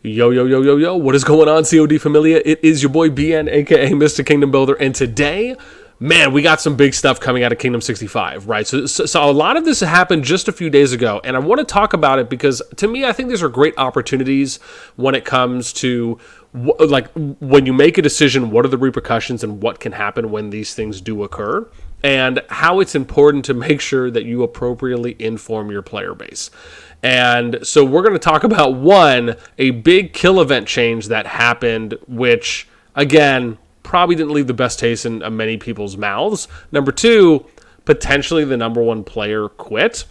Yo, yo, yo, yo, yo, what is going on, CoD Familia? It is your boy BN, aka Mr. Kingdom Builder, and today, man, we got some big stuff coming out of Kingdom 65, right? So a lot of this happened just a few days ago, and I want to talk about it because, to me, I think these are great opportunities when it comes to, like, when you make a decision, what are the repercussions and what can happen when these things do occur, and how it's important to make sure that you appropriately inform your player base. And so we're going to talk about, one, a big kill event change that happened, which, again, probably didn't leave the best taste in many people's mouths. Number two, potentially the number one player quit.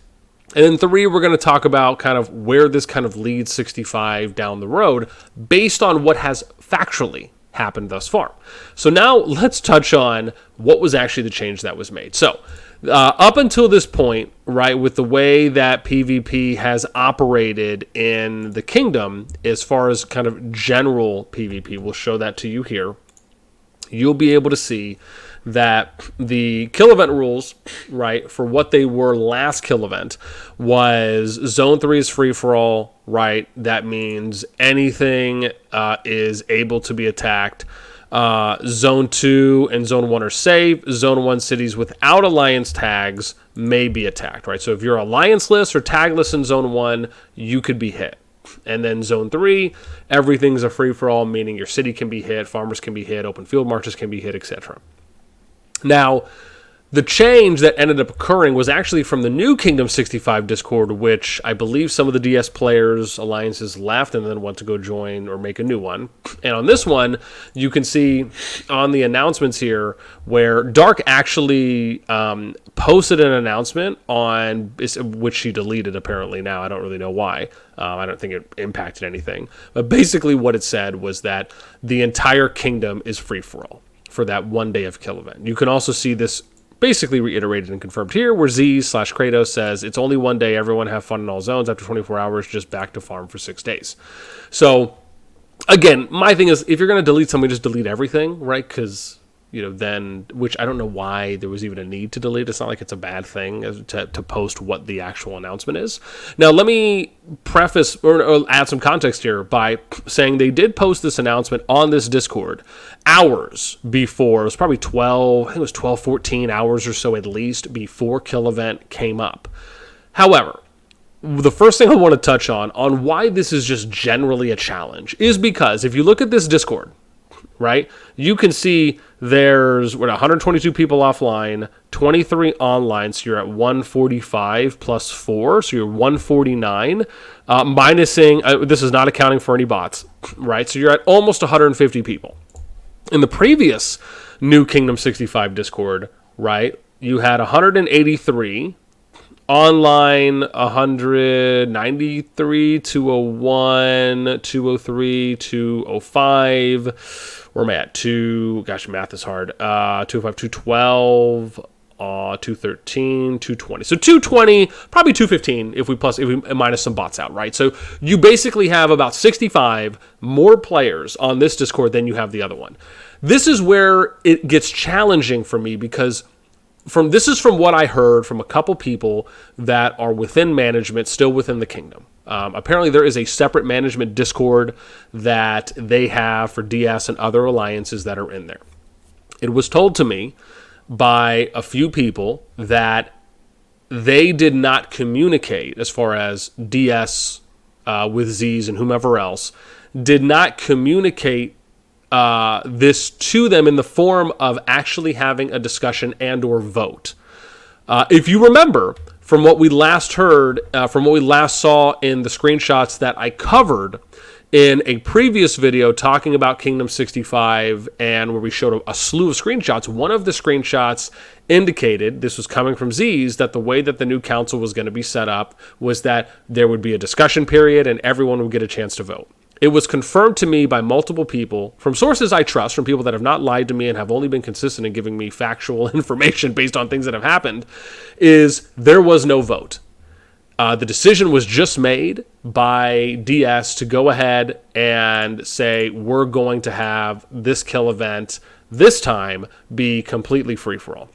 And then three, we're going to talk about kind of where this kind of leads 65 down the road based on what has factually happened thus far. So now let's touch on what was actually the change that was made. So up until this point, right, with the way that PvP has operated in the kingdom, as far as kind of general PvP, we'll show that to you here. You'll be able to see that the kill event rules, right, for what they were last kill event was Zone 3 is free for all, right? That means anything is able to be attacked. Zone 2 and Zone 1 are safe. Zone 1 cities without alliance tags may be attacked, right? So if you're allianceless or tagless in Zone 1, you could be hit. And then Zone 3, everything's a free-for-all, meaning your city can be hit, farmers can be hit, open field marches can be hit, etc. Now, the change that ended up occurring was actually from the new Kingdom 65 Discord, which I believe some of the DS players' alliances left and then went to go join or make a new one. And on this one, you can see on the announcements here where Dark actually posted an announcement on, which she deleted apparently now. I don't really know why. I don't think it impacted anything. But basically what it said was that the entire kingdom is free-for-all for that one day of kill event. You can also see this basically reiterated and confirmed here, where Z/Kratos says it's only one day, everyone have fun in all zones, after 24 hours, just back to farm for 6 days. So, again, my thing is, if you're going to delete something, just delete everything, right? Because, then, which I don't know why there was even a need to delete. It's not like it's a bad thing to post what the actual announcement is. Now, let me preface or add some context here by saying they did post this announcement on this Discord hours before. It was probably 12, 14 hours or so at least before kill event came up. However, the first thing I want to touch on why this is just generally a challenge is because if you look at this Discord, right, you can see there's 122 people offline, 23 online, so you're at 145 plus 4, so you're 149, minusing, this is not accounting for any bots, right, so you're at almost 150 people. In the previous new Kingdom 65 Discord, right, you had 183, online 193, 201, 203, 205. Where am I at? Math is hard. 205, 212, 213, 220. So 220, probably 215 if we minus some bots out, right? So you basically have about 65 more players on this Discord than you have the other one. This is where it gets challenging for me because this is from what I heard from a couple people that are within management, still within the kingdom. Apparently there is a separate management Discord that they have for DS and other alliances that are in there. It was told to me by a few people that they did not communicate, as far as DS with Z's and whomever else, did not communicate this to them in the form of actually having a discussion and or vote. If you remember, from what we last heard, from what we last saw in the screenshots that I covered in a previous video talking about Kingdom 65 and where we showed a slew of screenshots, one of the screenshots indicated, this was coming from Z's, that the way that the new council was going to be set up was that there would be a discussion period and everyone would get a chance to vote. It was confirmed to me by multiple people, from sources I trust, from people that have not lied to me and have only been consistent in giving me factual information based on things that have happened, is there was no vote. The decision was just made by DS to go ahead and say, we're going to have this kill event this time be completely free-for-all.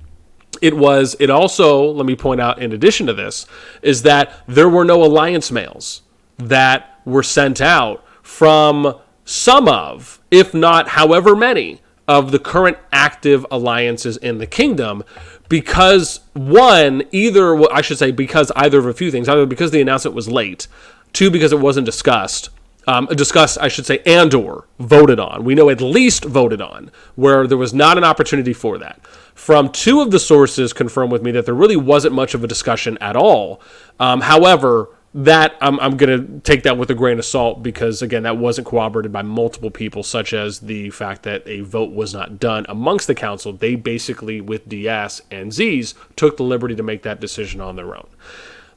It also, let me point out in addition to this, is that there were no alliance mails that were sent out from some of, if not however many, of the current active alliances in the kingdom, because because either of a few things, either because the announcement was late, two, because it wasn't discussed, and or voted on. We know at least voted on, where there was not an opportunity for that. From two of the sources confirmed with me that there really wasn't much of a discussion at all. However, that I'm going to take that with a grain of salt because, again, that wasn't corroborated by multiple people, such as the fact that a vote was not done amongst the council. They basically, with DS and Z's, took the liberty to make that decision on their own.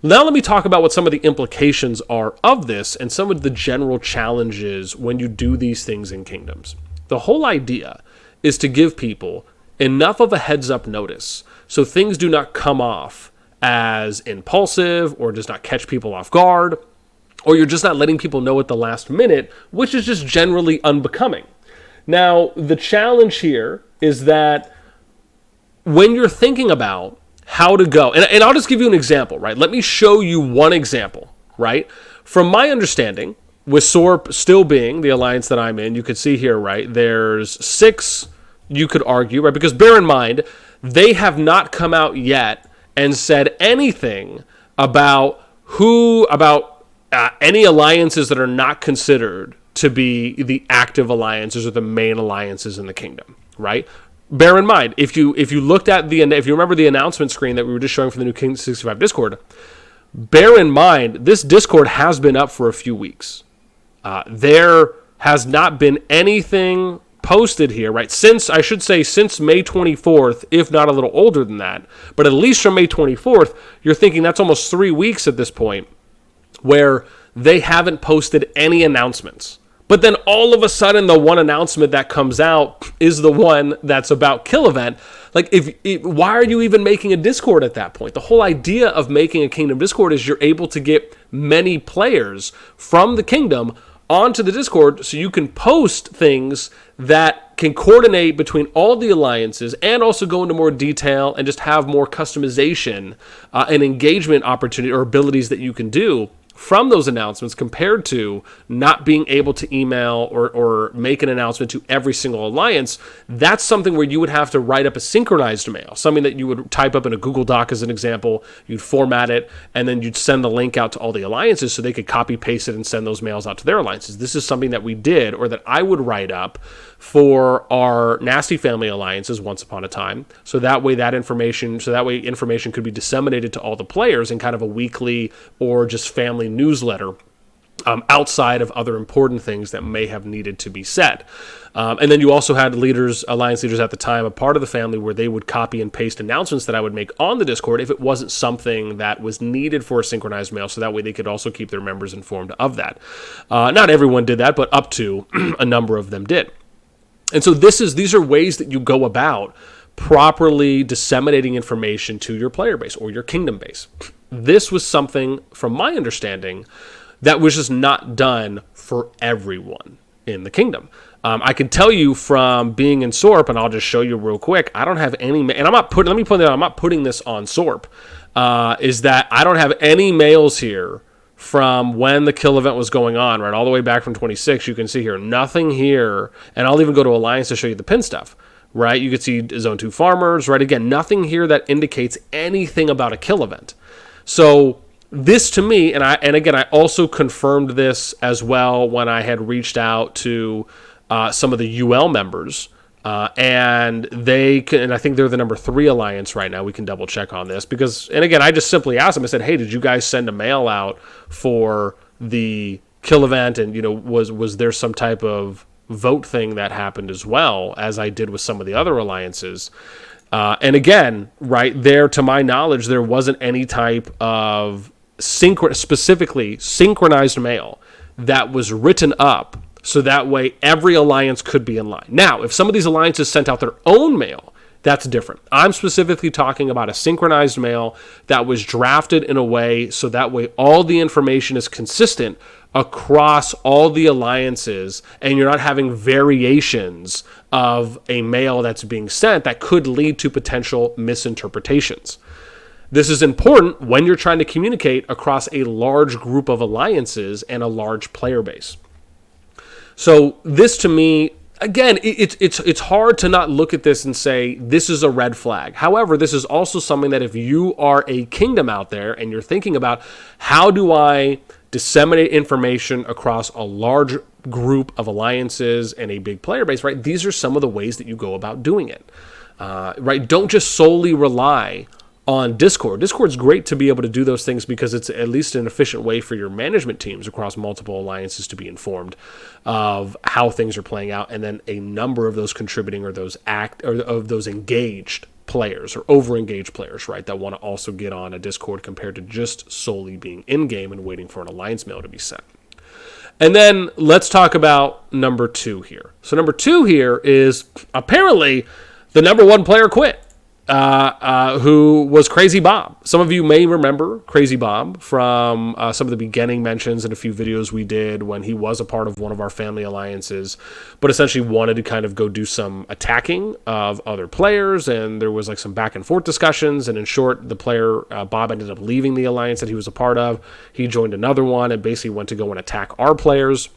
Now let me talk about what some of the implications are of this and some of the general challenges when you do these things in kingdoms. The whole idea is to give people enough of a heads-up notice so things do not come off as impulsive or does not catch people off guard, or you're just not letting people know at the last minute, which is just generally unbecoming. Now, the challenge here is that when you're thinking about how to go, and I'll just give you an example, right? Let me show you one example, right? From my understanding, with SORP still being the alliance that I'm in, you could see here, right? There's 6, you could argue, right? Because bear in mind, they have not come out yet and said anything about any alliances that are not considered to be the active alliances or the main alliances in the kingdom, right? Bear in mind, if you remember the announcement screen that we were just showing for the new K65 Discord, bear in mind this Discord has been up for a few weeks. There has not been anything posted here, right? Since May 24th, if not a little older than that, but at least from May 24th, you're thinking that's almost 3 weeks at this point, where they haven't posted any announcements. But then all of a sudden, the one announcement that comes out is the one that's about Kill Event. Like, why are you even making a Discord at that point? The whole idea of making a Kingdom Discord is you're able to get many players from the Kingdom onto the Discord so you can post things that can coordinate between all the alliances and also go into more detail and just have more customization and engagement opportunity or abilities that you can do from those announcements, compared to not being able to email or make an announcement to every single alliance. That's something where you would have to write up a synchronized mail, something that you would type up in a Google Doc as an example. You'd format it, and then you'd send the link out to all the alliances so they could copy paste it and send those mails out to their alliances. This is something that we did, or that I would write up for our NASTi family alliances once upon a time, so that way information could be disseminated to all the players in kind of a weekly or just family newsletter, outside of other important things that may have needed to be said. And then you also had alliance leaders at the time, a part of the family, where they would copy and paste announcements that I would make on the Discord if it wasn't something that was needed for a synchronized mail, so that way they could also keep their members informed of that. Not everyone did that, but up to a number of them did. And so these are ways that you go about properly disseminating information to your player base or your kingdom base. This was something, from my understanding, that was just not done for everyone in the kingdom. I can tell you from being in SORP, and I'll just show you real quick, I don't have any, and I'm not putting this on SORP, is that I don't have any mails here from when the kill event was going on, right, all the way back from 26. You can see here, nothing here, and I'll even go to Alliance to show you the pin stuff, right? You can see Zone 2 farmers, right? Again, nothing here that indicates anything about a kill event. So this to me, and again, I also confirmed this as well when I had reached out to some of the UL members, and I think they're the number 3 alliance right now. We can double check on this and again, I just simply asked them. I said, "Hey, did you guys send a mail out for the kill event? And was there some type of vote thing that happened as well, as I did with some of the other alliances?" And again, right there, to my knowledge, there wasn't any type of specifically synchronized mail that was written up so that way every alliance could be in line. Now, if some of these alliances sent out their own mail, that's different. I'm specifically talking about a synchronized mail that was drafted in a way so that way all the information is consistent across all the alliances, and you're not having variations of a mail that's being sent that could lead to potential misinterpretations. This is important when you're trying to communicate across a large group of alliances and a large player base. So this to me, again, it's hard to not look at this and say this is a red flag. However, this is also something that if you are a kingdom out there and you're thinking about how do I disseminate information across a large group of alliances and a big player base, right? These are some of the ways that you go about doing it, right? Don't just solely rely on Discord. Discord's great to be able to do those things because it's at least an efficient way for your management teams across multiple alliances to be informed of how things are playing out, and then a number of those contributing or those of those engaged players or over-engaged players, right, that want to also get on a Discord compared to just solely being in-game and waiting for an alliance mail to be sent. And then let's talk about number 2 here. So number 2 here is apparently the number 1 player quit. Who was Crazy Bob. Some of you may remember Crazy Bob from some of the beginning mentions in a few videos we did when he was a part of one of our family alliances, but essentially wanted to kind of go do some attacking of other players, and there was like some back and forth discussions, and in short, the player, Bob, ended up leaving the alliance that he was a part of. He joined another one and basically went to go and attack our players,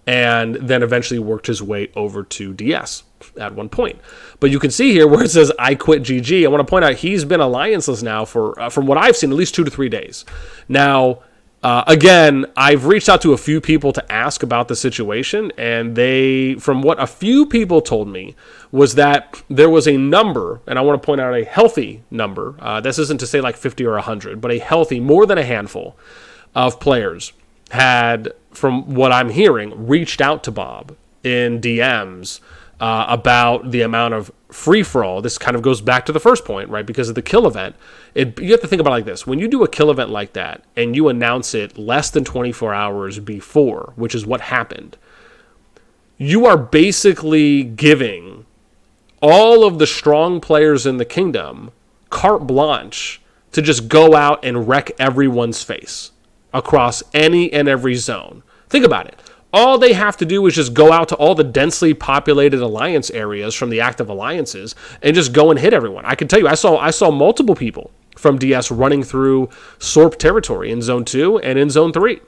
and then eventually worked his way over to DS at one point. But you can see here where it says I quit GG. I want to point out he's been allianceless now for, from what I've seen, at least 2 to 3 days. Now, again, I've reached out to a few people to ask about the situation, and from what a few people told me, was that there was a number, and I want to point out a healthy number. This isn't to say like 50 or 100, but a healthy, more than a handful of players had, from what I'm hearing, reached out to Bob in DMs about the amount of free-for-all. This kind of goes back to the first point, right? Because of the kill event, you have to think about it like this. When you do a kill event like that and you announce it less than 24 hours before, which is what happened, you are basically giving all of the strong players in the kingdom carte blanche to just go out and wreck everyone's face across any and every zone. Think about it. All they have to do is just go out to all the densely populated alliance areas from the active alliances and just go and hit everyone. I can tell you, I saw multiple people from DS running through SORP territory in Zone 2 and in Zone 3.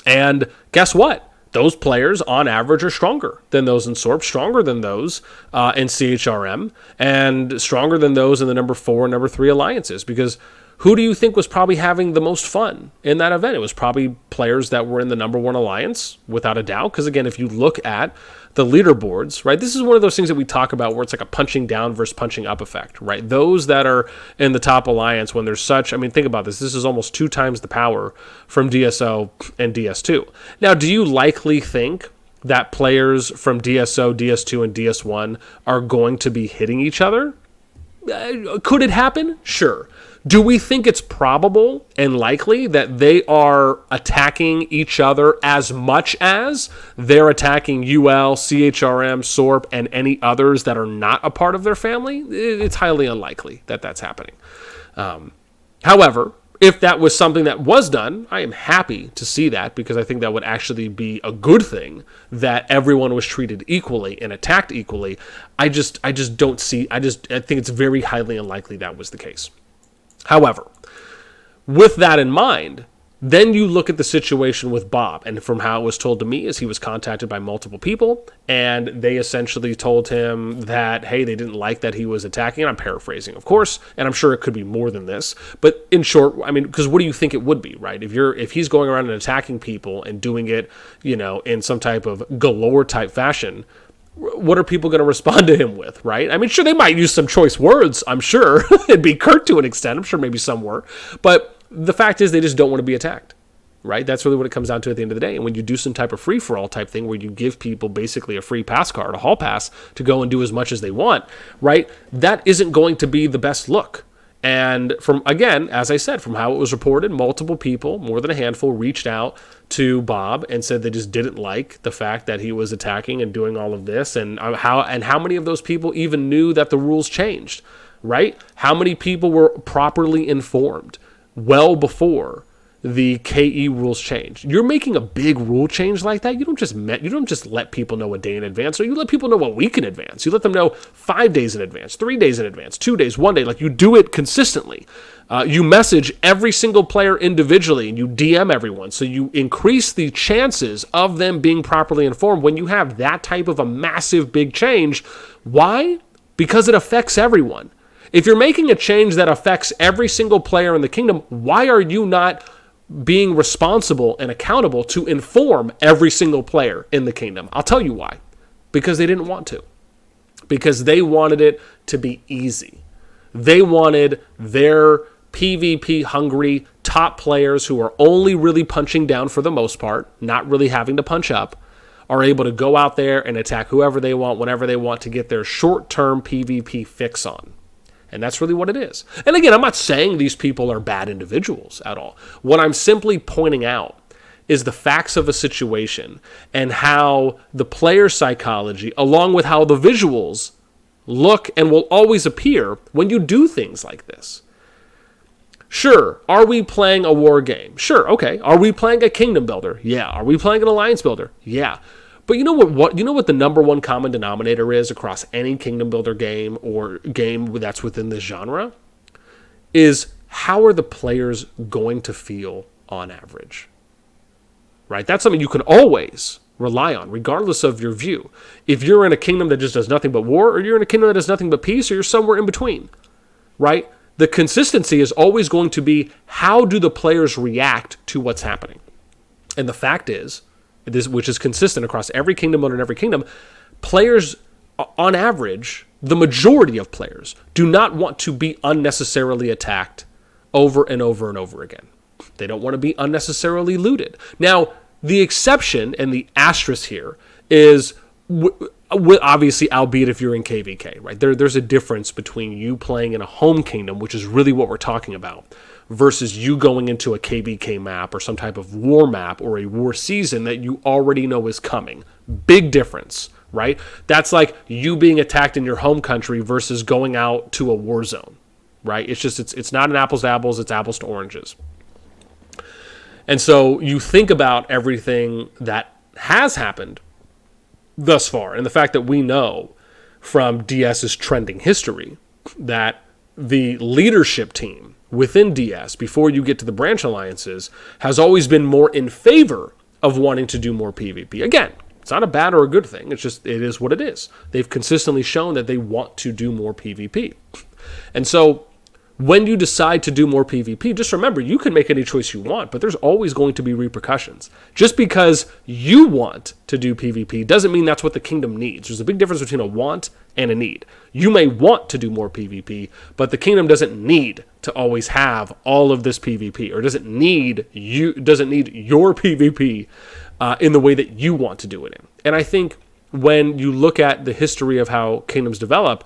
And guess what? Those players, on average, are stronger than those in SORP, stronger than those in CHRM, and stronger than those in the number 4 and number 3 alliances, because who do you think was probably having the most fun in that event? It was probably players that were in the number 1 alliance, without a doubt. Because again, if you look at the leaderboards, right, this is one of those things that we talk about where it's like a punching down versus punching up effect, right? Those that are in the top alliance, when there's such, I mean, think about this. This is almost 2 times the power from DSO and DS2. Now, do you likely think that players from DSO, DS2, and DS1 are going to be hitting each other? Could it happen? Sure. Do we think it's probable and likely that they are attacking each other as much as they're attacking UL, CHRM, SORP, and any others that are not a part of their family? It's highly unlikely that that's happening. However, if that was something that was done, I am happy to see that, because I think that would actually be a good thing, that everyone was treated equally and attacked equally. I think it's very highly unlikely that was the case. However, with that in mind, then you look at the situation with Bob, and from how it was told to me is he was contacted by multiple people, and they essentially told him that, hey, they didn't like that he was attacking. And I'm paraphrasing, of course, and I'm sure it could be more than this. But in short, I mean, because what do you think it would be, right? If he's going around and attacking people and doing it, in some type of galore type fashion, what are people going to respond to him with, right? I mean, sure, they might use some choice words, I'm sure. It'd be curt to an extent. I'm sure maybe some were. But the fact is they just don't want to be attacked, right? That's really what it comes down to at the end of the day. And when you do some type of free-for-all type thing where you give people basically a free pass card, a hall pass, to go and do as much as they want, right? That isn't going to be the best look. And from, again, as I said, from how it was reported, multiple people, more than a handful, reached out to Bob and said they just didn't like the fact that he was attacking and doing all of this, and how many of those people even knew that the rules changed, right? How many people were properly informed well before the KE rules change. You're making a big rule change like that. You don't just let people know a day in advance. No, you let people know a week in advance. You let them know 5 days in advance, 3 days in advance, 2 days, 1 day. Like, you do it consistently. You message every single player individually, and you DM everyone. So you increase the chances of them being properly informed when you have that type of a massive big change. Why? Because it affects everyone. If you're making a change that affects every single player in the kingdom, why are you not being responsible and accountable to inform every single player in the kingdom? I'll tell you why. Because they didn't want to. Because they wanted it to be easy. They wanted their PvP hungry top players who are only really punching down for the most part, not really having to punch up, are able to go out there and attack whoever they want, whenever they want, to get their short-term PvP fix on. And that's really what it is. And again, I'm not saying these people are bad individuals at all. What I'm simply pointing out is the facts of a situation and how the player psychology, along with how the visuals look and will always appear when you do things like this. Sure, are we playing a war game? Sure, okay. Are we playing a kingdom builder? Yeah. Are we playing an alliance builder? Yeah. But you know what the number one common denominator is across any kingdom builder game or game that's within this genre? Is how are the players going to feel on average? Right? That's something you can always rely on, regardless of your view. If you're in a kingdom that just does nothing but war, or you're in a kingdom that does nothing but peace, or you're somewhere in between, right? The consistency is always going to be, how do the players react to what's happening? And the fact is, which is consistent across every kingdom and every kingdom, players, on average, the majority of players, do not want to be unnecessarily attacked over and over and over again. They don't want to be unnecessarily looted. Now, the exception and the asterisk here is, obviously, albeit if you're in KVK, right? There's a difference between you playing in a home kingdom, which is really what we're talking about, versus you going into a KVK map or some type of war map or a war season that you already know is coming. Big difference, right? That's like you being attacked in your home country versus going out to a war zone, right? It's not an apples to apples, it's apples to oranges. And so you think about everything that has happened thus far, and the fact that we know from DS's trending history that the leadership team within DS, before you get to the branch alliances, has always been more in favor of wanting to do more PvP. Again, it's not a bad or a good thing. It's just, it is what it is. They've consistently shown that they want to do more PvP. And so when you decide to do more PvP, just remember, you can make any choice you want, but there's always going to be repercussions. Just because you want to do PvP doesn't mean that's what the kingdom needs. There's a big difference between a want and a need. You may want to do more PvP, but the kingdom doesn't need to always have all of this PvP, or doesn't need your PvP in the way that you want to do it in. And I think when you look at the history of how kingdoms develop,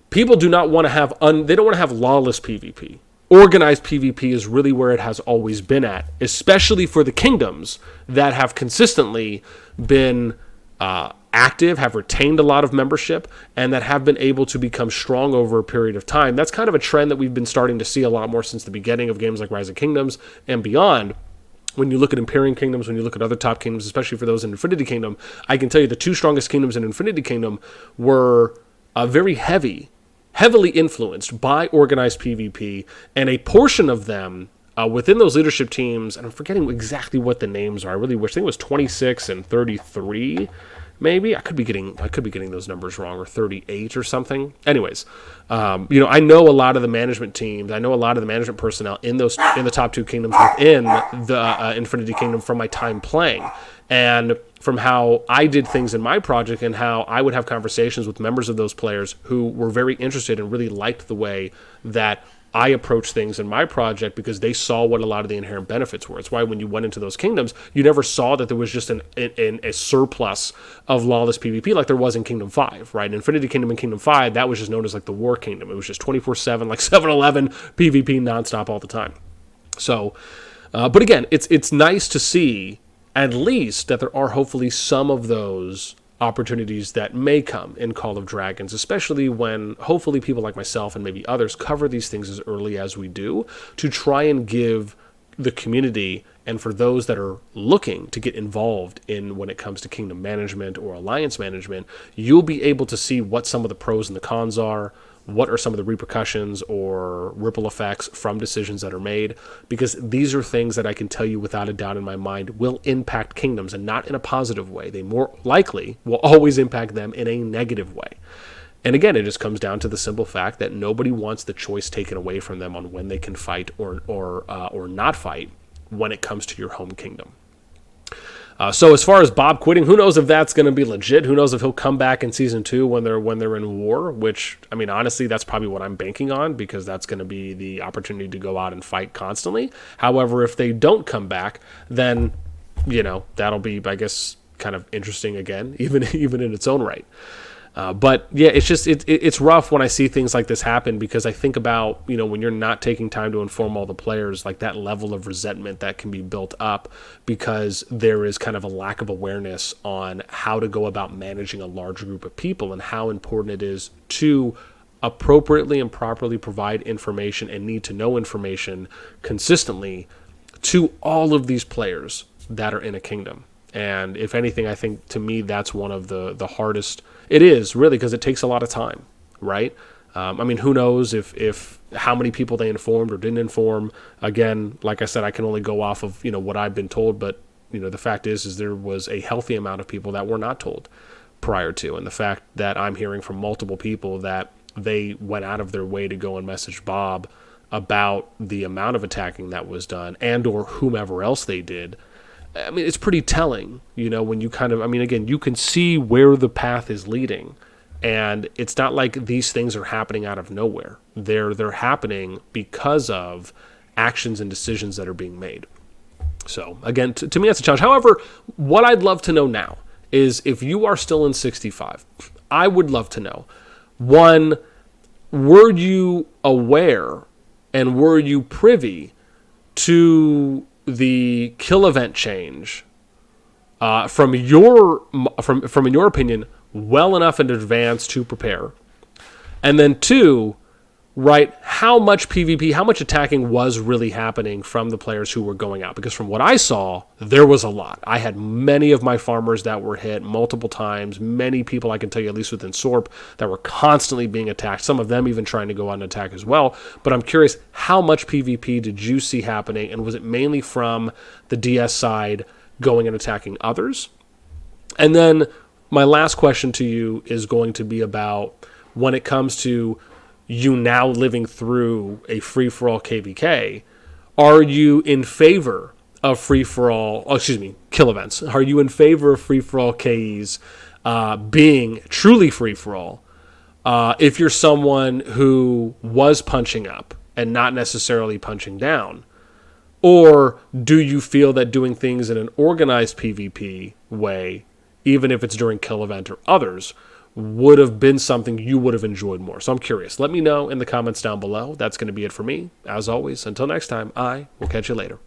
people do not want to have they don't want to have lawless PvP. Organized PvP is really where it has always been at, especially for the kingdoms that have consistently been active, have retained a lot of membership, and that have been able to become strong over a period of time. That's kind of a trend that we've been starting to see a lot more since the beginning of games like Rise of Kingdoms and beyond. When you look at Empyrean Kingdoms, when you look at other top kingdoms, especially for those in Infinity Kingdom, I can tell you the two strongest kingdoms in Infinity Kingdom were very heavily influenced by organized PvP, and a portion of them within those leadership teams, and I'm forgetting exactly what the names are. I really wish. I think it was 26 and 33, maybe. I could be getting those numbers wrong, or 38 or something. Anyways, I know a lot of the management teams. I know a lot of the management personnel in the top two kingdoms within the Infinity Kingdom from my time playing. And from how I did things in my project and how I would have conversations with members of those players who were very interested and really liked the way that I approached things in my project, because they saw what a lot of the inherent benefits were. It's why when you went into those kingdoms, you never saw that there was just a surplus of lawless PvP like there was in Kingdom 5, right? In Infinity Kingdom and Kingdom 5, that was just known as like the War Kingdom. It was just 24/7, like 7-Eleven PvP nonstop all the time. So, but again, it's nice to see at least that there are hopefully some of those opportunities that may come in Call of Dragons, especially when hopefully people like myself and maybe others cover these things as early as we do, to try and give the community and for those that are looking to get involved in when it comes to kingdom management or alliance management, you'll be able to see what some of the pros and the cons are, what are some of the repercussions or ripple effects from decisions that are made, because these are things that I can tell you without a doubt in my mind will impact kingdoms, and not in a positive way. They more likely will always impact them in a negative way. And again, it just comes down to the simple fact that nobody wants the choice taken away from them on when they can fight or not fight when it comes to your home kingdom. So as far as Bob quitting, who knows if that's going to be legit? Who knows if he'll come back in season 2 when they're in war? Which, I mean, honestly, that's probably what I'm banking on, because that's going to be the opportunity to go out and fight constantly. However, if they don't come back, then that'll be, I guess, kind of interesting again, even in its own right. But yeah, it's just it's rough when I see things like this happen, because I think about when you're not taking time to inform all the players, like that level of resentment that can be built up because there is kind of a lack of awareness on how to go about managing a large group of people and how important it is to appropriately and properly provide information and need to know information consistently to all of these players that are in a kingdom. And if anything, I think to me that's one of the hardest. It is really, because it takes a lot of time, right? I mean, who knows if how many people they informed or didn't inform. Again, like I said, I can only go off of what I've been told, but the fact is there was a healthy amount of people that were not told prior to, and the fact that I'm hearing from multiple people that they went out of their way to go and message Bob about the amount of attacking that was done and or whomever else they did. I mean, it's pretty telling, when you again, you can see where the path is leading, and it's not like these things are happening out of nowhere. They're happening because of actions and decisions that are being made. So again, to me, that's a challenge. However, what I'd love to know now is if you are still in 65, I would love to know, one, were you aware and were you privy to the kill event change from your opinion well enough in advance to prepare? And then 2, right, how much PvP, how much attacking was really happening from the players who were going out? Because from what I saw, there was a lot. I had many of my farmers that were hit multiple times, many people, I can tell you, at least within SORP, that were constantly being attacked, some of them even trying to go out and attack as well. But I'm curious, how much PvP did you see happening, and was it mainly from the DS side going and attacking others? And then my last question to you is going to be about when it comes to you now living through a free-for-all KVK, are you in favor of kill events? Are you in favor of free-for-all KEs being truly free-for-all if you're someone who was punching up and not necessarily punching down? Or do you feel that doing things in an organized PvP way, even if it's during kill event or others, would have been something you would have enjoyed more? So I'm curious. Let me know in the comments down below. That's going to be it for me. As always, until next time, I will catch you later.